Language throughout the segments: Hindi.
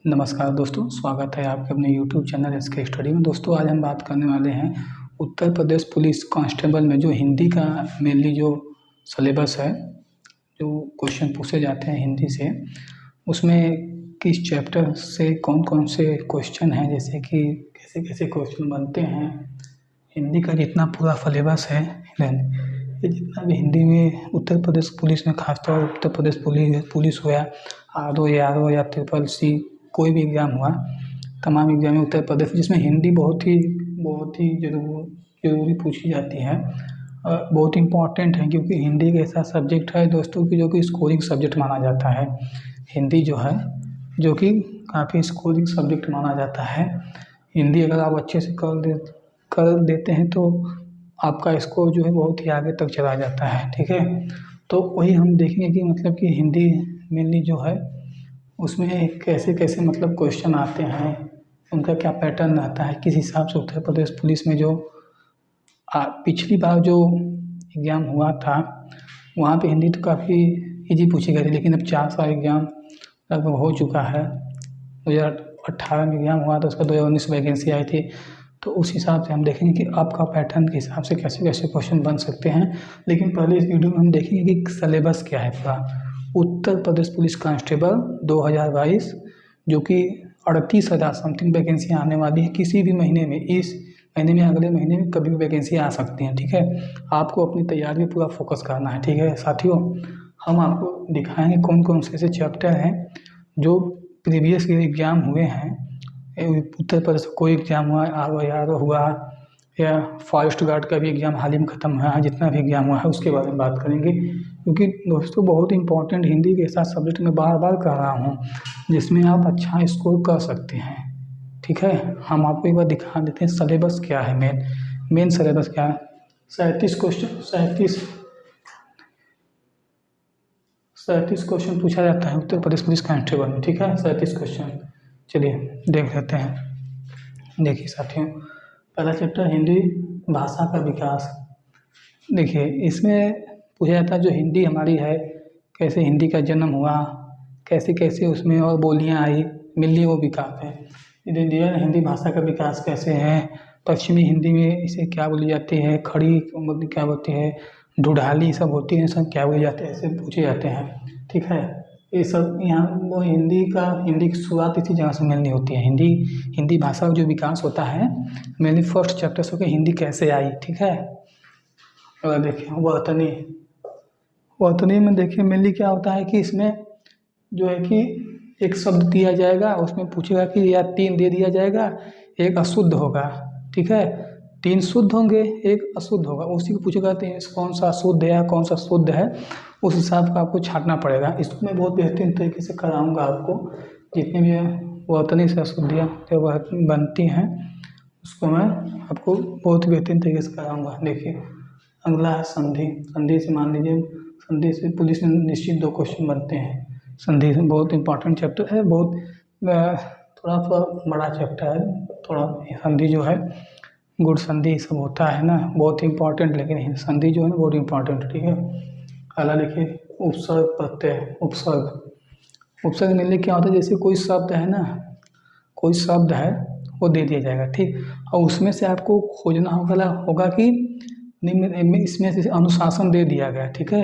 नमस्कार दोस्तों, स्वागत है आपके अपने यूट्यूब चैनल एसके स्टडी में। दोस्तों आज हम बात करने वाले हैं उत्तर प्रदेश पुलिस कांस्टेबल में जो हिंदी का मेनली जो सिलेबस है, जो क्वेश्चन पूछे जाते हैं हिंदी से, उसमें किस चैप्टर से कौन कौन से क्वेश्चन हैं, जैसे कि कैसे कैसे क्वेश्चन बनते हैं। हिंदी का जितना पूरा सिलेबस है, ये जितना भी हिंदी में उत्तर प्रदेश पुलिस में, खासतौर उत्तर प्रदेश पुलिस हुआ, आर.ओ. या ट्रिपल सी, कोई भी एग्ज़ाम हुआ, तमाम एग्ज़ाम में उत्तर प्रदेश जिसमें हिंदी बहुत ही ज़रूरी पूछी जाती है और बहुत इम्पॉर्टेंट है, क्योंकि हिंदी एक ऐसा सब्जेक्ट है दोस्तों कि जो कि स्कोरिंग सब्जेक्ट माना जाता है। हिंदी जो है जो कि काफ़ी स्कोरिंग सब्जेक्ट माना जाता है। हिंदी अगर आप अच्छे से कर देते हैं तो आपका स्कोर जो है बहुत ही आगे तक चला जाता है, ठीक है। तो वही हम देखेंगे कि मतलब कि हिंदी मेनली जो है उसमें कैसे कैसे मतलब क्वेश्चन आते हैं, उनका क्या पैटर्न रहता है, किस हिसाब से उत्तर प्रदेश पुलिस में जो पिछली बार जो एग्ज़ाम हुआ था वहाँ पे हिंदी तो काफ़ी इजी पूछी गई थी, लेकिन अब 4 साल एग्ज़ाम लगभग हो चुका है। 2018 में एग्ज़ाम हुआ था, उसका 2019 में वैकेंसी आई थी। तो उस हिसाब से हम देखेंगे कि आपका पैटर्न के हिसाब से कैसे कैसे क्वेश्चन बन सकते हैं। लेकिन पहले इस वीडियो में हम देखेंगे कि सिलेबस क्या है पूरा उत्तर प्रदेश पुलिस कांस्टेबल 2022, जो कि 38,000 समथिंग वैकेंसी आने वाली है किसी भी महीने में। इस महीने में, अगले महीने में कभी भी वैकेंसी आ सकती हैं, ठीक है। आपको अपनी तैयारी में पूरा फोकस करना है, ठीक है साथियों। हम आपको दिखाएंगे कौन कौन से ऐसे चैप्टर हैं जो प्रीवियस एग्ज़ाम हुए हैं। उत्तर प्रदेश कोई एग्ज़ाम हुआ, आर.ओ. हुआ, या फॉरेस्ट गार्ड का भी एग्ज़ाम हाल ही में ख़त्म हुआ है। जितना भी एग्ज़ाम हुआ है उसके बारे में बात करेंगे, क्योंकि दोस्तों बहुत इंपॉर्टेंट हिंदी के साथ सब्जेक्ट में बार बार कर रहा हूँ जिसमें आप अच्छा स्कोर कर सकते हैं, ठीक है। हम आपको एक बार दिखा देते हैं सिलेबस क्या है। मेन सिलेबस क्या है। 37 क्वेश्चन पूछा जाता है उत्तर प्रदेश पुलिस कांस्टेबल में, ठीक है। 37 क्वेश्चन, चलिए देख लेते हैं। देखिए साथियों, पहला चैप्टर हिंदी भाषा का विकास। देखिए इसमें पूछा जाता है जो हिंदी हमारी है, कैसे हिंदी का जन्म हुआ, कैसे कैसे उसमें और बोलियां आई, मिली वो विकास है। इंडियन हिंदी भाषा का विकास कैसे है। पश्चिमी हिंदी में इसे क्या बोली जाती है, खड़ी क्या बोलती है, ढूढ़ाली सब होती है, सब क्या बोली जाती है, ऐसे पूछे जाते हैं, ठीक है। ये सब यहाँ वो हिंदी की शुरुआत इसी जगह से मिलनी होती है। हिंदी भाषा का जो विकास होता है मेनली फर्स्ट चैप्टर से हिंदी कैसे आई, ठीक है। और देखिए वर्तनी में देखिए मेनली क्या होता है कि इसमें जो है कि एक शब्द दिया जाएगा, उसमें पूछेगा कि या 3 दे दिया जाएगा, एक अशुद्ध होगा, ठीक है। 3 शुद्ध होंगे, एक अशुद्ध होगा, उसी को पूछेगा कौन सा शुद्ध है या कौन सा शुद्ध है, उस हिसाब का आपको छांटना पड़ेगा। इसको मैं बहुत बेहतरीन तरीके से कराऊंगा आपको। जितनी भी वर्तनी से अशुद्धियाँ जो बनती हैं उसको मैं आपको बहुत बेहतरीन तरीके से कराऊंगा। देखिए अगला है संधि। संधि से मान लीजिए, संधि से पुलिस में निश्चित 2 क्वेश्चन बनते हैं। संधि से बहुत इंपॉर्टेंट चैप्टर है, बहुत थोड़ा सा बड़ा चैप्टर है थोड़ा। संधि जो है, गुण संधि सब होता है ना, बहुत इंपॉर्टेंट, लेकिन संधि जो है ना बहुत इंपॉर्टेंट, ठीक है। अगला देखिए उपसर्ग प्रत्यय। उपसर्ग मिलने क्या होता है, जैसे कोई शब्द है ना, कोई शब्द है वो दे दिया जाएगा, ठीक। और उसमें से आपको खोजना होगा कि इसमें से अनुशासन दे दिया गया, ठीक है।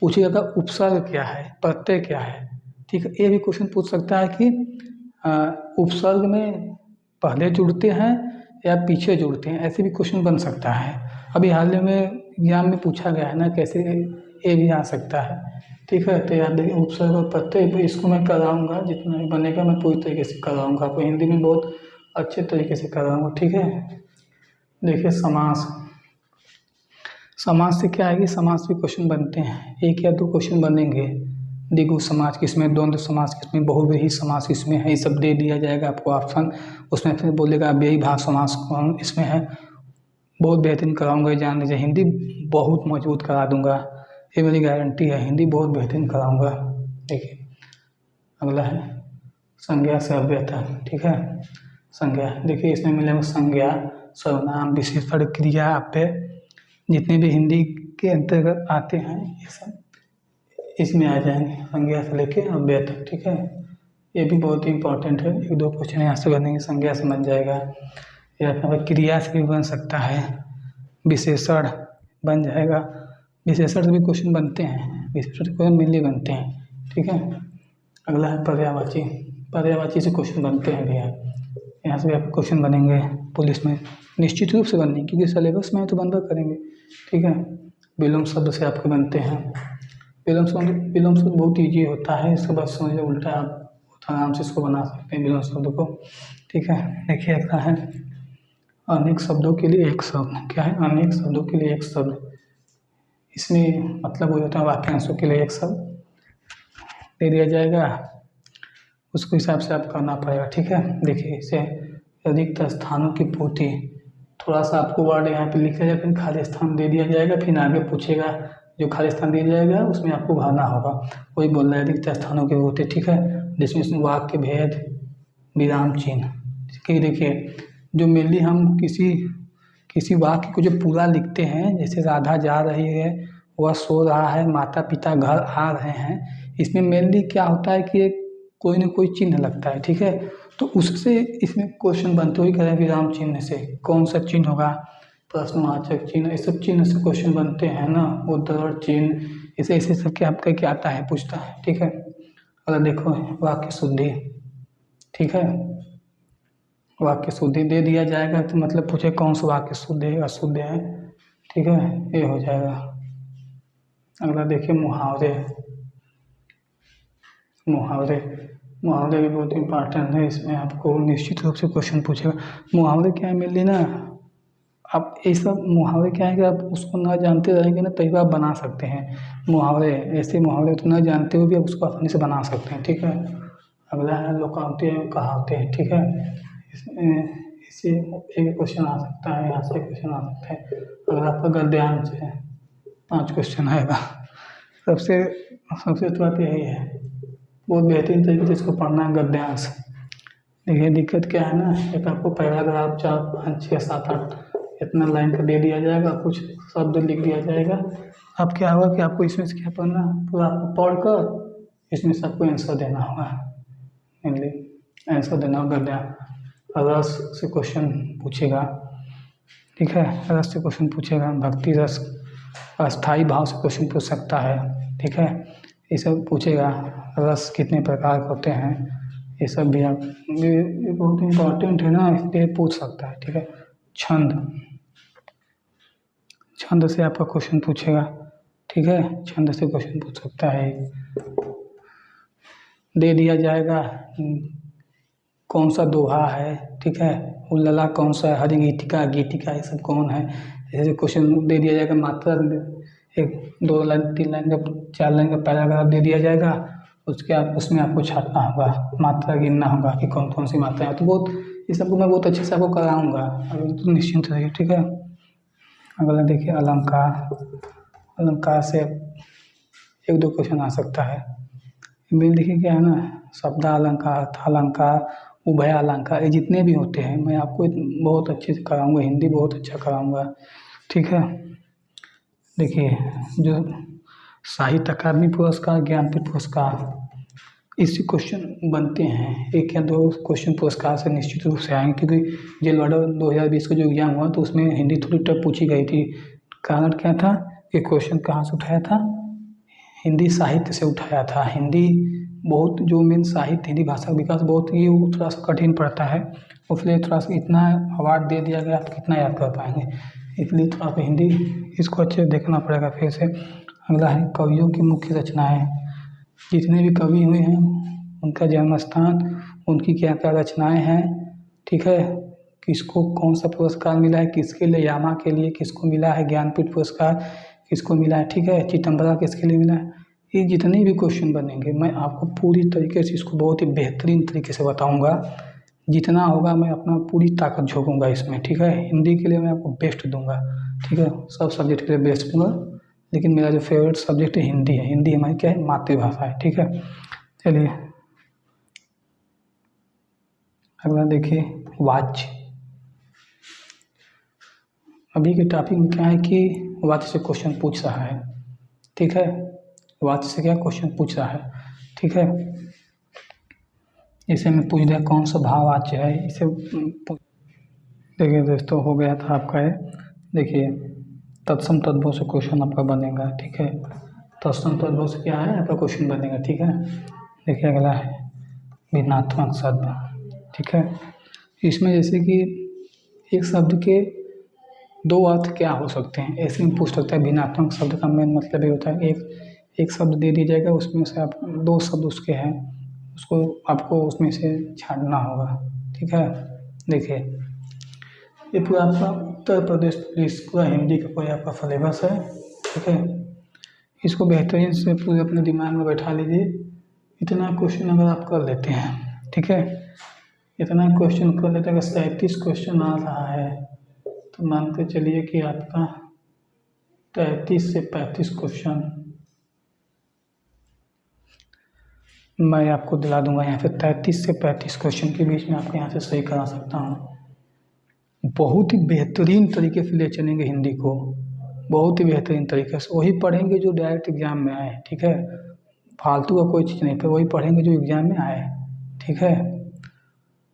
पूछिएगा उपसर्ग क्या है, प्रत्यय क्या है, ठीक है। ये भी क्वेश्चन पूछ सकता है कि उपसर्ग में पहले जुड़ते हैं या पीछे जुड़ते हैं, ऐसे भी क्वेश्चन बन सकता है। अभी हाल ही में एग्जाम में पूछा गया है ना, कैसे ये भी आ सकता है, ठीक है। तो याद देखिए उपसर्ग और प्रत्यय, इसको मैं कराऊंगा, जितना भी बनेगा मैं पूरी तरीके से कराऊंगा आपको, हिंदी में बहुत अच्छे तरीके से कराऊंगा, ठीक है। देखिए समास से क्या है कि समास भी क्वेश्चन बनते हैं, 1 या 2 क्वेश्चन बनेंगे। द्विगु समास किसमें, द्वंद्व समास किसमें, बहुव्रीहि समास किसमें है, ये सब दे दिया जाएगा आपको ऑप्शन। उसमें फिर बोलेगा व्ययीभाव समास कौन इसमें है। बहुत बेहतरीन कराऊंगा, जान लीजिए। हिंदी बहुत मजबूत करा दूंगा, ये मेरी गारंटी है। हिंदी बहुत बेहतरीन कराऊंगा। देखिए अगला है संज्ञा से अव्ययता, ठीक है। संज्ञा देखिए इसमें मिलेगा संज्ञा, सर्वनाम, विशेषण, क्रिया, अव्यय, जितने भी हिंदी के अंतर्गत आते हैं ये सब इसमें आ जाएंगे, संज्ञा से लेके अव्यय तक, ठीक है। ये भी बहुत ही इंपॉर्टेंट है। एक दो क्वेश्चन यहाँ से बनेंगे, संज्ञा से बन जाएगा, या फिर क्रिया से भी बन सकता है, विशेषण बन जाएगा। विशेषण से भी क्वेश्चन बनते हैं, विशेषण से क्वेश्चन मेनली बनते हैं, ठीक है। अगला है पर्यायवाची। पर्यायवाची से क्वेश्चन बनते हैं भैया, यहाँ से भी आपको क्वेश्चन बनेंगे पुलिस में, निश्चित रूप से बनेंगे क्योंकि सिलेबस में तो बनना करेंगे, ठीक है। विलोम शब्द से आपके बनते हैं। विलोम शब्द बहुत ईजी होता है, इसके बाद समझिए उल्टा आप आराम से इसको बना सकते हैं विलोम शब्द को, ठीक है। देखिए अगला है अनेक शब्दों के लिए एक शब्द। क्या है? अनेक शब्दों के लिए एक शब्द। इसमें मतलब हो जाता है वाक्यांशों के लिए एक शब्द दे दिया जाएगा, उसके हिसाब से आप करना पड़ेगा, ठीक है। देखिए इसे अधिकतर स्थानों की पूर्ति, थोड़ा सा आपको वर्ड यहाँ पे लिखा जाएगा, फिर खाली स्थान दे दिया जाएगा, फिर आगे पूछेगा, जो खाली स्थान दिया जाएगा उसमें आपको भरना होगा। वही बोल रहा है अधिकतर स्थानों की पूर्ति, ठीक है। जिसमें इसमें वाक्य भेद, विराम चिन्ह, ठीक है। देखिए जो मेनली हम किसी वाक्य को जो पूरा लिखते हैं, जैसे राधा जा रही है, वह सो रहा है, माता पिता घर आ रहे हैं, इसमें मेनली क्या होता है कि एक कोई ना कोई चिन्ह लगता है, ठीक है। तो उससे इसमें क्वेश्चन बनते हुए करें विराम चिन्ह से, कौन सा चिन्ह होगा? प्रश्नवाचक चिन्ह, ये सब चिन्ह से क्वेश्चन बनते हैं ना, उद्धरण चिन्ह, ऐसे ऐसे सब क्या आपका क्या आता है, पूछता है, ठीक है। अगर देखो वाक्य शुद्धि, ठीक है, वाक्य शुद्धि दे दिया जाएगा तो मतलब पूछे कौन सा वाक्य शुद्ध है अशुद्ध है, ठीक है, ये हो जाएगा। अगला देखिए मुहावरे। मुहावरे मुहावरे भी बहुत इंपॉर्टेंट है, इसमें आपको निश्चित रूप से क्वेश्चन पूछेगा। मुहावरे क्या है मेनली ना, आप ये सब मुहावरे क्या है कि आप उसको ना जानते रहेंगे ना, तभी आप बना सकते हैं मुहावरे। ऐसे मुहावरे तो ना जानते हुए भी आप उसको आसानी से बना सकते हैं, ठीक है। अगला है लोकाउक्ति एवं कहावतें, ठीक है। इससे एक क्वेश्चन आ सकता है, यहाँ से क्वेश्चन आ सकता है। अगर आपका गद्यांश है, 5 क्वेश्चन आएगा। सबसे सबसे तो बात यही है, बहुत बेहतरीन तरीके से इसको पढ़ना है गद्यांश। देखिए दिक्कत क्या है ना, एक आपको पैराग्राफ 4 5 6 7 8 इतना लाइन का दे दिया जाएगा, कुछ शब्द लिख दिया जाएगा। अब क्या होगा कि आपको इसमें से क्या पढ़ना, पूरा आपको पढ़कर इसमें से आपको आंसर देना होगा, मेनली आंसर देना होगा। रस से क्वेश्चन पूछेगा, ठीक है, रस से क्वेश्चन पूछेगा। भक्ति रस, अस्थाई भाव से क्वेश्चन पूछ सकता है, ठीक है, ये सब पूछेगा। रस कितने प्रकार के होते हैं, ये सब भी आप ये बहुत इम्पोर्टेंट है ना, इसलिए पूछ सकता है, ठीक है। छंद, छंद से आपका क्वेश्चन पूछेगा, ठीक है, छंद से क्वेश्चन पूछ सकता है। दे दिया जाएगा कौन सा दोहा है, ठीक है, उल्लला कौन सा है, हरि गीतिका, गीतिका ये सब कौन है, ऐसे क्वेश्चन दे दिया जाएगा। मात्रा एक 2 लाइन 3 लाइन का 4 लाइन का पैराग्राफ दे दिया जाएगा, उसके आप उसमें आपको छापना होगा, मात्रा गिनना होगा कि कौन कौन सी मात्रा है। तो बहुत ये सबको मैं बहुत अच्छे से आपको कराऊंगा, अभी तो निश्चिंत रहिए, ठीक है। अगला देखिए अलंकार। अलंकार से 1 2 क्वेश्चन आ सकता है। मेन देखिए क्या है ना, शब्द अलंकार, अर्थालंकार, उभय अलंकार, ये जितने भी होते हैं मैं आपको बहुत अच्छे से कराऊंगा, हिंदी बहुत अच्छा कराऊंगा, ठीक है। देखिए जो साहित्य अकादमी पुरस्कार, ज्ञानपीठ पुरस्कार, इससे क्वेश्चन बनते हैं। 1 या 2 क्वेश्चन पुरस्कार से निश्चित रूप से आएंगे, क्योंकि जेल वार्डन 2020 का जो एग्जाम हुआ तो उसमें हिंदी थोड़ी टफ पूछी गई थी। कारण क्या था, ये क्वेश्चन कहाँ से उठाया था, हिंदी साहित्य से उठाया था। हिंदी बहुत जो मेन साहित्य, हिंदी भाषा का विकास बहुत ही थोड़ा सा कठिन पड़ता है, इसलिए थोड़ा सा इतना अवार्ड दे दिया गया, आप कितना याद कर पाएंगे, इसलिए थोड़ा सा हिंदी इसको अच्छे से देखना पड़ेगा फिर से। अगला है कवियों की मुख्य रचनाएं। जितने भी कवि हुए हैं उनका जन्म स्थान, उनकी क्या क्या रचनाएं हैं, ठीक है, किसको कौन सा पुरस्कार मिला है, किसके लिए, यामा के लिए किसको मिला है, ज्ञानपीठ पुरस्कार किसको मिला है, ठीक है, चिदम्बरा किसके लिए मिला है। ये जितने भी क्वेश्चन बनेंगे मैं आपको पूरी तरीके से इसको बहुत ही बेहतरीन तरीके से बताऊंगा। जितना होगा मैं अपना पूरी ताकत झोंकूंगा इसमें, ठीक है। हिंदी के लिए मैं आपको बेस्ट दूंगा, ठीक है, सब सब्जेक्ट के लिए बेस्ट दूंगा, लेकिन मेरा जो फेवरेट सब्जेक्ट है हिंदी है। हिंदी हमारी क्या है, मातृभाषा है, ठीक है। चलिए अगला देखिए वाच्य। अभी के टॉपिक में क्या है कि वाच्य से क्वेश्चन पूछ रहा है, ठीक है, वाच्य से क्या क्वेश्चन पूछ रहा है, ठीक है। जैसे हमें पूछ दिया कौन सा भाववाच्य है, इसे देखिए दोस्तों हो गया था आपका ये। देखिए तत्सम तद्भव से क्वेश्चन आपका बनेगा, ठीक है। तत्सम तद्भव से क्या है आपका क्वेश्चन बनेगा, ठीक है। देखिए अगला है भिन्नात्मक शब्द, ठीक है। इसमें जैसे कि एक शब्द के दो अर्थ क्या हो सकते हैं, ऐसे में पूछ सकता है। भिन्नात्मक शब्द का मेन मतलब ये होता है एक शब्द दे दिया जाएगा, उसमें से आप दो शब्द उसके हैं, उसको आपको उसमें से छांटना होगा, ठीक है। देखिए ये पूरा आपका उत्तर प्रदेश पुलिस पूरा हिंदी का कोई आपका सिलेबस है, ठीक है। इसको बेहतरीन से पूरे अपने दिमाग में बैठा लीजिए। इतना क्वेश्चन अगर आप कर लेते हैं, ठीक है, इतना क्वेश्चन कर लेते हैं, अगर 37 क्वेश्चन आ रहा है तो मान के चलिए कि आपका 33 से 35 क्वेश्चन मैं आपको दिला दूंगा। यहाँ पे 33 से 35 क्वेश्चन के बीच में आपको यहाँ से सही करा सकता हूँ। बहुत ही बेहतरीन तरीके से ले चलेंगे हिंदी को, बहुत ही बेहतरीन तरीके से। वही पढ़ेंगे जो डायरेक्ट एग्जाम में आए, ठीक है। फालतू का कोई चीज़ नहीं, पर वही पढ़ेंगे जो एग्जाम में आए, ठीक है।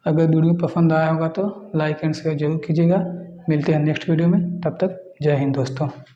अगर वीडियो पसंद आया होगा तो लाइक एंड शेयर जरूर कीजिएगा। मिलते हैं नेक्स्ट वीडियो में, तब तक जय हिंद दोस्तों।